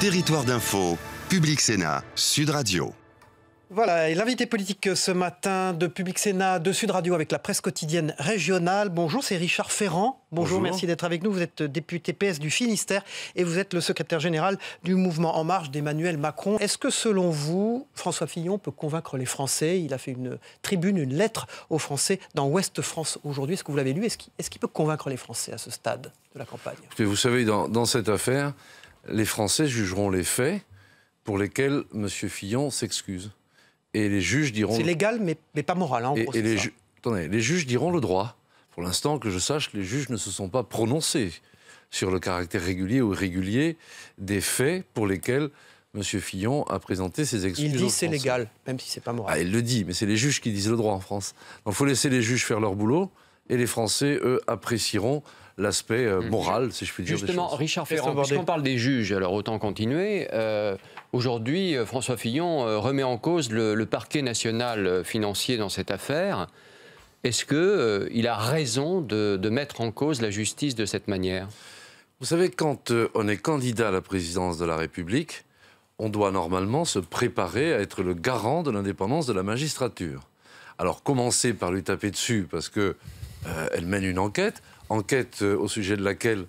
Territoire d'info, Public Sénat, Sud Radio. Voilà, et l'invité politique ce matin de Public Sénat, de Sud Radio avec la presse quotidienne régionale. Bonjour, c'est Richard Ferrand. Bonjour. Merci d'être avec nous. Vous êtes député PS du Finistère et vous êtes le secrétaire général du mouvement En Marche d'Emmanuel Macron. Est-ce que selon vous, François Fillon peut convaincre les Français? Il a fait une tribune, une lettre aux Français dans Ouest France aujourd'hui. Est-ce que vous l'avez lu? Est-ce qu'il peut convaincre les Français à ce stade de la campagne? Vous savez, dans cette affaire, les Français jugeront les faits pour lesquels M. Fillon s'excuse. Et les juges diront... C'est légal, mais pas moral, hein, en gros, Attendez, les juges diront le droit. Pour l'instant, que je sache, les juges ne se sont pas prononcés sur le caractère régulier ou irrégulier des faits pour lesquels M. Fillon a présenté ses excuses. Il dit c'est légal, même si c'est pas moral. Ah, il le dit, mais c'est les juges qui disent le droit en France. Donc il faut laisser les juges faire leur boulot, et les Français, eux, apprécieront l'aspect moral, si je puis dire. Justement, Richard Ferrand, puisqu'on parle des juges, alors autant continuer. Aujourd'hui, François Fillon remet en cause le parquet national financier dans cette affaire. Est-ce qu'il a raison de mettre en cause la justice de cette manière? Vous savez, quand on est candidat à la présidence de la République, on doit normalement se préparer à être le garant de l'indépendance de la magistrature. Alors, commencer par lui taper dessus parce qu'elle mène une enquête au sujet de laquelle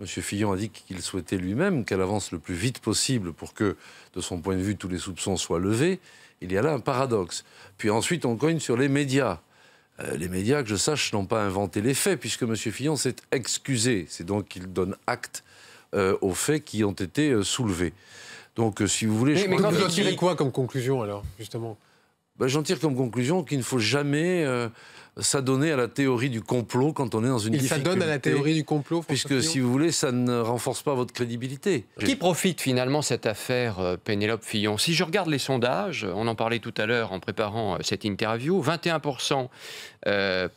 M. Fillon a dit qu'il souhaitait lui-même qu'elle avance le plus vite possible pour que, de son point de vue, tous les soupçons soient levés. Il y a là un paradoxe. Puis ensuite, on cogne sur les médias. Les médias, que je sache, n'ont pas inventé les faits, puisque M. Fillon s'est excusé. C'est donc qu'il donne acte aux faits qui ont été soulevés. Donc, si vous voulez... Mais vous en tirez quoi comme conclusion, alors, justement? J'en tire comme conclusion qu'il ne faut jamais s'adonner à la théorie du complot quand on est dans une difficulté. Il s'adonne à la théorie du complot, puisque, si vous voulez, ça ne renforce pas votre crédibilité. Qui profite finalement cette affaire Pénélope Fillon? Si je regarde les sondages, on en parlait tout à l'heure en préparant cette interview, 21%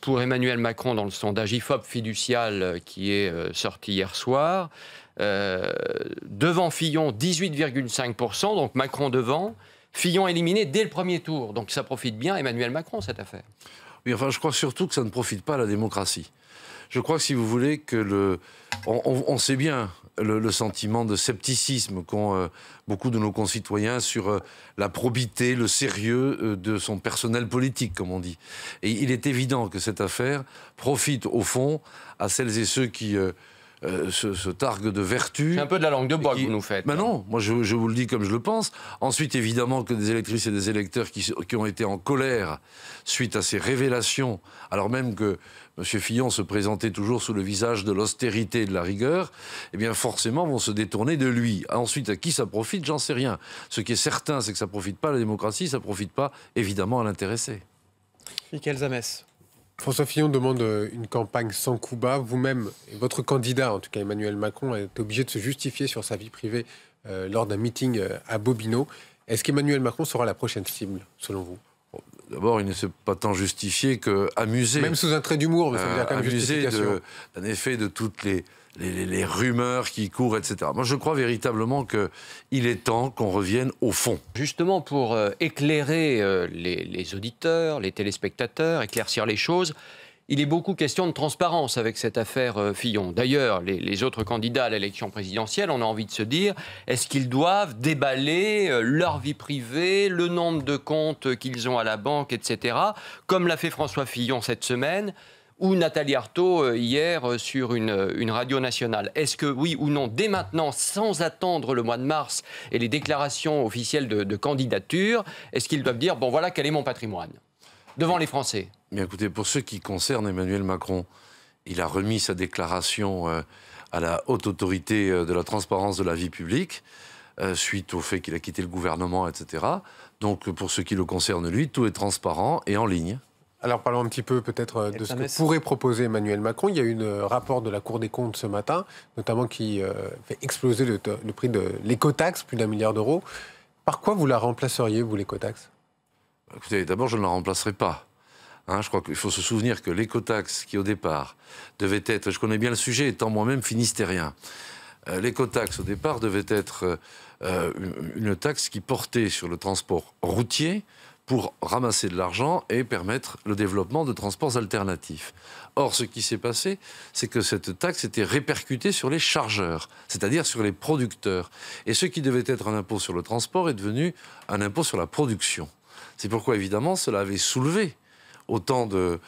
pour Emmanuel Macron dans le sondage IFOP fiducial qui est sorti hier soir. Devant Fillon, 18,5%, donc Macron devant. Fillon éliminé dès le premier tour. Donc ça profite bien à Emmanuel Macron, cette affaire. Oui, enfin, je crois surtout que ça ne profite pas à la démocratie. Je crois que, si vous voulez, que on sait bien le sentiment de scepticisme qu'ont beaucoup de nos concitoyens sur la probité, le sérieux de son personnel politique, comme on dit. Et il est évident que cette affaire profite, au fond, à celles et ceux qui... se targue de vertu. C'est un peu de la langue de bois que vous nous faites. Ben non, moi je vous le dis comme je le pense. Ensuite, évidemment, que des électrices et des électeurs qui ont été en colère suite à ces révélations, alors même que M. Fillon se présentait toujours sous le visage de l'austérité et de la rigueur, eh bien forcément vont se détourner de lui. Ensuite, à qui ça profite, j'en sais rien. Ce qui est certain, c'est que ça ne profite pas à la démocratie, ça ne profite pas, évidemment, à l'intéressé. Mickaël Zamès. François Fillon demande une campagne sans coup bas. Vous-même, et votre candidat, en tout cas Emmanuel Macron, est obligé de se justifier sur sa vie privée lors d'un meeting à Bobino. Est-ce qu'Emmanuel Macron sera la prochaine cible, selon vous? D'abord, il ne s'est pas tant justifié qu'amusé. Même sous un trait d'humour, mais ça veut dire quand même justification. D'un effet de toutes les rumeurs qui courent, etc. Moi, je crois véritablement qu'il est temps qu'on revienne au fond. Justement, pour éclairer les auditeurs, les téléspectateurs, éclaircir les choses, il est beaucoup question de transparence avec cette affaire Fillon. D'ailleurs, les autres candidats à l'élection présidentielle, on a envie de se dire, est-ce qu'ils doivent déballer leur vie privée, le nombre de comptes qu'ils ont à la banque, etc., comme l'a fait François Fillon cette semaine, ou Nathalie Arthaud hier sur une radio nationale. Est-ce que, oui ou non, dès maintenant, sans attendre le mois de mars et les déclarations officielles de candidature, est-ce qu'ils doivent dire, bon voilà, quel est mon patrimoine devant les Français? Mais écoutez, pour ce qui concerne Emmanuel Macron, il a remis sa déclaration à la haute autorité de la transparence de la vie publique, suite au fait qu'il a quitté le gouvernement, etc. Donc, pour ce qui le concerne, lui, tout est transparent et en ligne. Alors parlons un petit peu peut-être de ce que pourrait proposer Emmanuel Macron. Il y a eu un rapport de la Cour des comptes ce matin, notamment qui fait exploser le prix de l'écotaxe, plus d'1 milliard d'euros. Par quoi vous la remplaceriez, vous, l'écotaxe? Écoutez, d'abord, je ne la remplacerai pas. Je crois qu'il faut se souvenir que l'écotaxe, qui au départ devait être... Je connais bien le sujet, étant moi-même finistérien. L'écotaxe, au départ, devait être une taxe qui portait sur le transport routier, pour ramasser de l'argent et permettre le développement de transports alternatifs. Or, ce qui s'est passé, c'est que cette taxe était répercutée sur les chargeurs, c'est-à-dire sur les producteurs. Et ce qui devait être un impôt sur le transport est devenu un impôt sur la production. C'est pourquoi, évidemment, cela avait soulevé autant de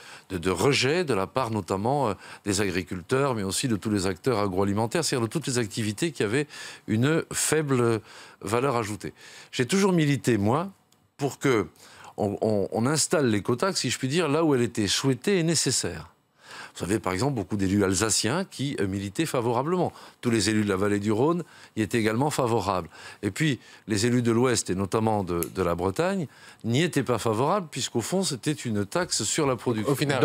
rejets de la part notamment des agriculteurs, mais aussi de tous les acteurs agroalimentaires, c'est-à-dire de toutes les activités qui avaient une faible valeur ajoutée. J'ai toujours milité, moi, pour qu'on installe l'écotaxe, si je puis dire, là où elle était souhaitée et nécessaire. Vous savez, par exemple, beaucoup d'élus alsaciens qui militaient favorablement. Tous les élus de la vallée du Rhône y étaient également favorables. Et puis, les élus de l'Ouest, et notamment de la Bretagne, n'y étaient pas favorables, puisqu'au fond, c'était une taxe sur la production. Au final,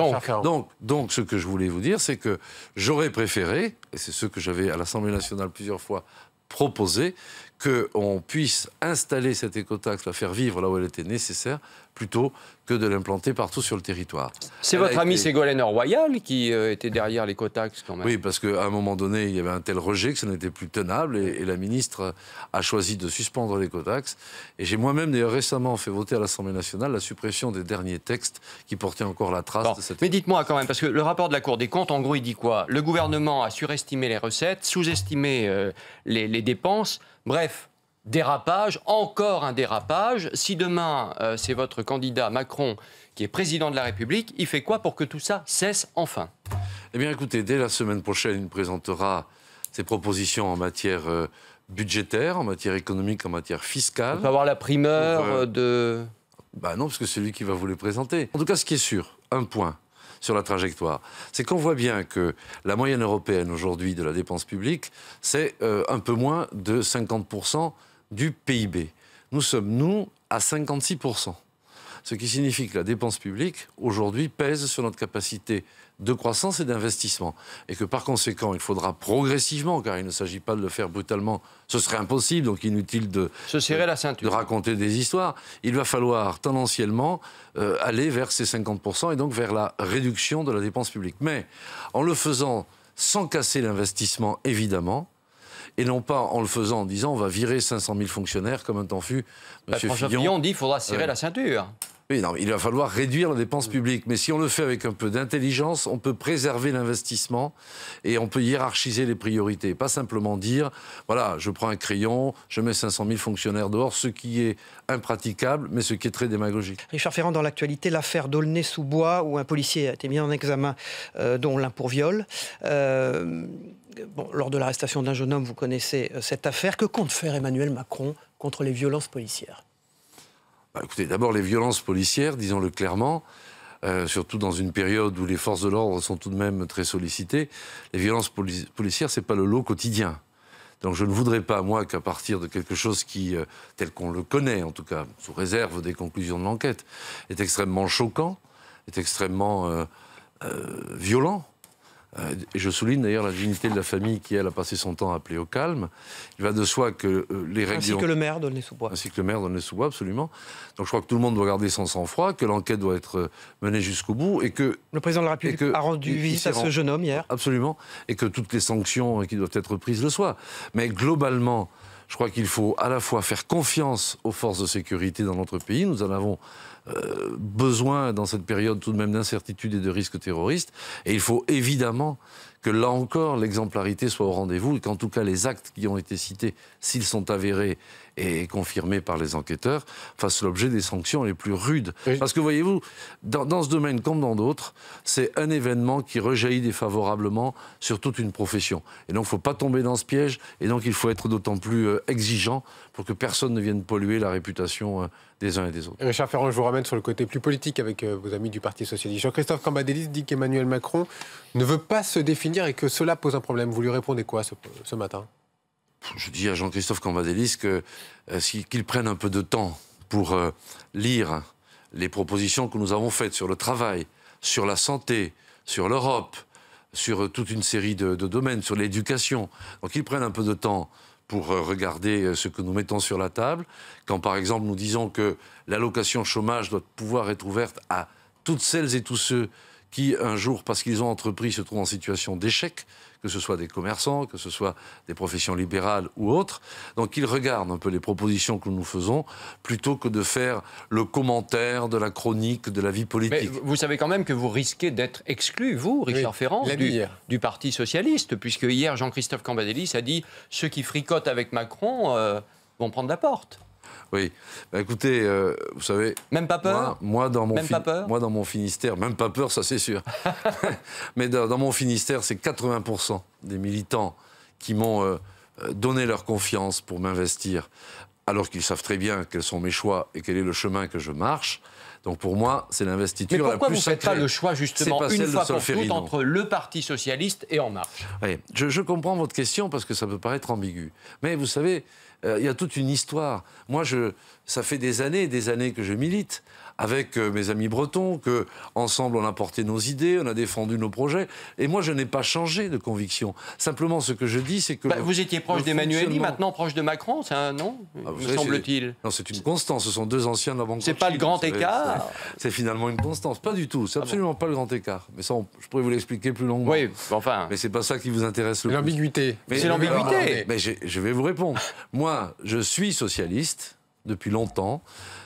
donc, ce que je voulais vous dire, c'est que j'aurais préféré, et c'est ce que j'avais à l'Assemblée nationale plusieurs fois proposé, qu'on puisse installer cette écotaxe, la faire vivre là où elle était nécessaire, plutôt que de l'implanter partout sur le territoire. C'est votre ami Ségolène Royal qui était derrière l'écotaxe quand même. Oui, parce qu'à un moment donné, il y avait un tel rejet que ça n'était plus tenable et la ministre a choisi de suspendre l'écotaxe. Et j'ai moi-même d'ailleurs récemment fait voter à l'Assemblée nationale la suppression des derniers textes qui portaient encore la trace de cette... Mais dites-moi quand même, parce que le rapport de la Cour des comptes, en gros, il dit quoi? Le gouvernement a surestimé les recettes, sous-estimé les dépenses, bref... Dérapage, encore un dérapage. Si demain, c'est votre candidat Macron qui est président de la République, il fait quoi pour que tout ça cesse enfin? Eh bien, écoutez, dès la semaine prochaine, il présentera ses propositions en matière budgétaire, en matière économique, en matière fiscale. On peut avoir la primeur de... Bah non, parce que c'est lui qui va vous les présenter. En tout cas, ce qui est sûr, un point sur la trajectoire, c'est qu'on voit bien que la moyenne européenne aujourd'hui de la dépense publique, c'est un peu moins de 50% du PIB. Nous sommes, nous, à 56%. Ce qui signifie que la dépense publique, aujourd'hui, pèse sur notre capacité de croissance et d'investissement. Et que par conséquent, il faudra progressivement, car il ne s'agit pas de le faire brutalement, ce serait impossible, donc inutile de se serrer la ceinture, de raconter des histoires. Il va falloir tendanciellement aller vers ces 50% et donc vers la réduction de la dépense publique. Mais en le faisant sans casser l'investissement, évidemment, et non pas en le faisant en disant on va virer 500 000 fonctionnaires comme un temps fut M. Fillon dit qu'il faudra serrer la ceinture. Oui, non, il va falloir réduire la dépense publique. Mais si on le fait avec un peu d'intelligence, on peut préserver l'investissement et on peut hiérarchiser les priorités. Pas simplement dire, voilà, je prends un crayon, je mets 500 000 fonctionnaires dehors, ce qui est impraticable, mais ce qui est très démagogique. Richard Ferrand, dans l'actualité, l'affaire d'Aulnay-sous-Bois, où un policier a été mis en examen, dont l'un pour viol. Lors de l'arrestation d'un jeune homme, vous connaissez cette affaire. Que compte faire Emmanuel Macron contre les violences policières ? Écoutez, d'abord les violences policières, disons-le clairement, surtout dans une période où les forces de l'ordre sont tout de même très sollicitées, les violences policières, c'est pas le lot quotidien. Donc je ne voudrais pas, moi, qu'à partir de quelque chose qui, tel qu'on le connaît, en tout cas, sous réserve des conclusions de l'enquête, est extrêmement choquant, est extrêmement violent. Et je souligne d'ailleurs la dignité de la famille qui, elle, a passé son temps appelée au calme. Il va de soi que les règles... Ainsi que le maire d'Aulnay-sous-Bois. Ainsi que le maire d'Aulnay-sous-Bois, absolument. Donc je crois que tout le monde doit garder son sang-froid, que l'enquête doit être menée jusqu'au bout et que... Le président de la République a rendu visite à ce jeune homme hier. Absolument. Et que toutes les sanctions qui doivent être prises le soient. Mais globalement, je crois qu'il faut à la fois faire confiance aux forces de sécurité dans notre pays. Nous en avons besoin dans cette période tout de même d'incertitude et de risques terroristes. Et il faut évidemment que là encore l'exemplarité soit au rendez-vous et qu'en tout cas les actes qui ont été cités, s'ils sont avérés et confirmés par les enquêteurs, fassent l'objet des sanctions les plus rudes. Oui. Parce que voyez-vous, dans ce domaine comme dans d'autres, c'est un événement qui rejaillit défavorablement sur toute une profession. Et donc il ne faut pas tomber dans ce piège et donc il faut être d'autant plus exigeant pour que personne ne vienne polluer la réputation des uns et des autres. Richard Ferrand, je vous ramène sur le côté plus politique avec vos amis du Parti Socialiste. Jean-Christophe Cambadélis dit qu'Emmanuel Macron ne veut pas se définir et que cela pose un problème. Vous lui répondez quoi ce matin ? Je dis à Jean-Christophe Cambadélis qu'il prenne un peu de temps pour lire les propositions que nous avons faites sur le travail, sur la santé, sur l'Europe, sur toute une série de domaines, sur l'éducation. Donc qu'il prenne un peu de temps pour regarder ce que nous mettons sur la table. Quand, par exemple, nous disons que l'allocation chômage doit pouvoir être ouverte à toutes celles et tous ceux qui, un jour, parce qu'ils ont entrepris, se trouvent en situation d'échec, que ce soit des commerçants, que ce soit des professions libérales ou autres. Donc ils regardent un peu les propositions que nous faisons, plutôt que de faire le commentaire de la chronique, de la vie politique. Mais vous savez quand même que vous risquez d'être exclu, vous, Richard Ferrand, du Parti socialiste, puisque hier, Jean-Christophe Cambadélis a dit « ceux qui fricotent avec Macron vont prendre la porte ». Oui, écoutez, vous savez... Même pas peur moi, dans mon Finistère, même pas peur, ça c'est sûr. Mais dans mon Finistère, c'est 80% des militants qui m'ont donné leur confiance pour m'investir, alors qu'ils savent très bien quels sont mes choix et quel est le chemin que je marche. Donc pour moi, c'est l'investiture la plus sacrée. Mais pourquoi vous ne faites pas le choix, justement, une fois pour toutes, non. entre le Parti socialiste et En Marche? Oui, je comprends votre question parce que ça peut paraître ambigu. Mais vous savez, il y a toute une histoire. Moi, ça fait des années et des années que je milite avec mes amis bretons, qu'ensemble on a porté nos idées, on a défendu nos projets. Et moi, je n'ai pas changé de conviction. Simplement, ce que je dis, c'est que... vous étiez proche d'Emmanuel, maintenant proche de Macron, c'est un non, me semble-t-il. Non, c'est une constance. Ce sont deux anciens de la banque. C'est pas le grand écart. C'est finalement une constance. Pas du tout. C'est absolument pas le grand écart. Mais ça, je pourrais vous l'expliquer plus longuement. Oui, enfin... Mais c'est pas ça qui vous intéresse le plus. L'ambiguïté. C'est l'ambiguïté. Mais je vais vous répondre. Moi, je suis socialiste depuis longtemps.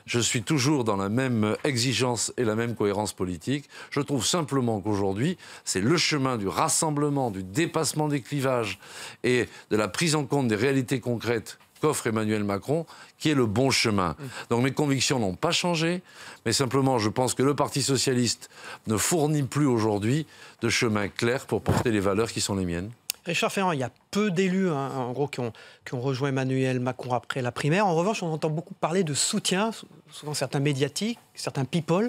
Je suis toujours dans la même exigence et la même cohérence politique. Je trouve simplement qu'aujourd'hui, c'est le chemin du rassemblement, du dépassement des clivages et de la prise en compte des réalités concrètes qu'offre Emmanuel Macron qui est le bon chemin. Donc mes convictions n'ont pas changé, mais simplement je pense que le Parti socialiste ne fournit plus aujourd'hui de chemin clair pour porter les valeurs qui sont les miennes. Richard Ferrand, il y a peu d'élus, en gros, qui ont rejoint Emmanuel Macron après la primaire. En revanche, on entend beaucoup parler de soutien, souvent certains médiatiques, certains people.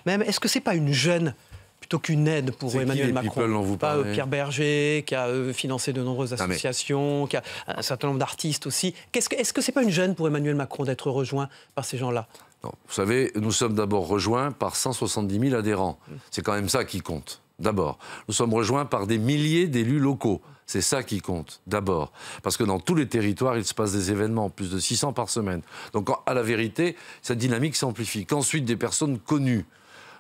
Même, est-ce que c'est pas une gêne plutôt qu'une aide pour Emmanuel Macron? Pas Pierre Berger, qui a financé de nombreuses associations, qui a un certain nombre d'artistes aussi. Est-ce que c'est pas une gêne pour Emmanuel Macron d'être rejoint par ces gens-là? Non, vous savez, nous sommes d'abord rejoints par 170 000 adhérents. C'est quand même ça qui compte. D'abord, nous sommes rejoints par des milliers d'élus locaux. C'est ça qui compte, d'abord. Parce que dans tous les territoires, il se passe des événements, plus de 600 par semaine. Donc, à la vérité, cette dynamique s'amplifie. Qu'ensuite, des personnes connues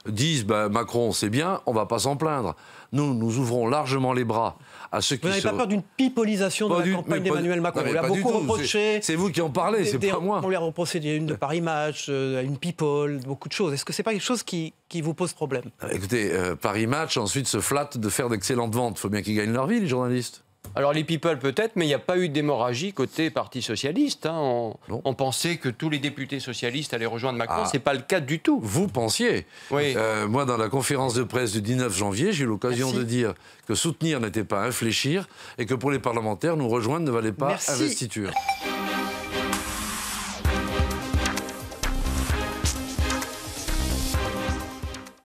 disent Macron, c'est bien, on ne va pas s'en plaindre. Nous ouvrons largement les bras à ceux qui... Vous n'avez pas peur d'une pipolisation de la campagne d'Emmanuel Macron? On lui a beaucoup reproché. C'est vous qui en parlez, c'est pas moi. On lui a reproché une de Paris Match, une people, beaucoup de choses. Est-ce que ce n'est pas quelque chose qui vous pose problème? Écoutez, Paris Match ensuite se flatte de faire d'excellentes ventes. Il faut bien qu'ils gagnent leur vie, les journalistes. Alors les people peut-être, mais il n'y a pas eu d'hémorragie côté Parti socialiste. On pensait que tous les députés socialistes allaient rejoindre Macron. C'est pas le cas du tout. Vous pensiez. Oui. Moi, dans la conférence de presse du 19 janvier, j'ai eu l'occasion de dire que soutenir n'était pas infléchir et que pour les parlementaires, nous rejoindre ne valait pas investiture.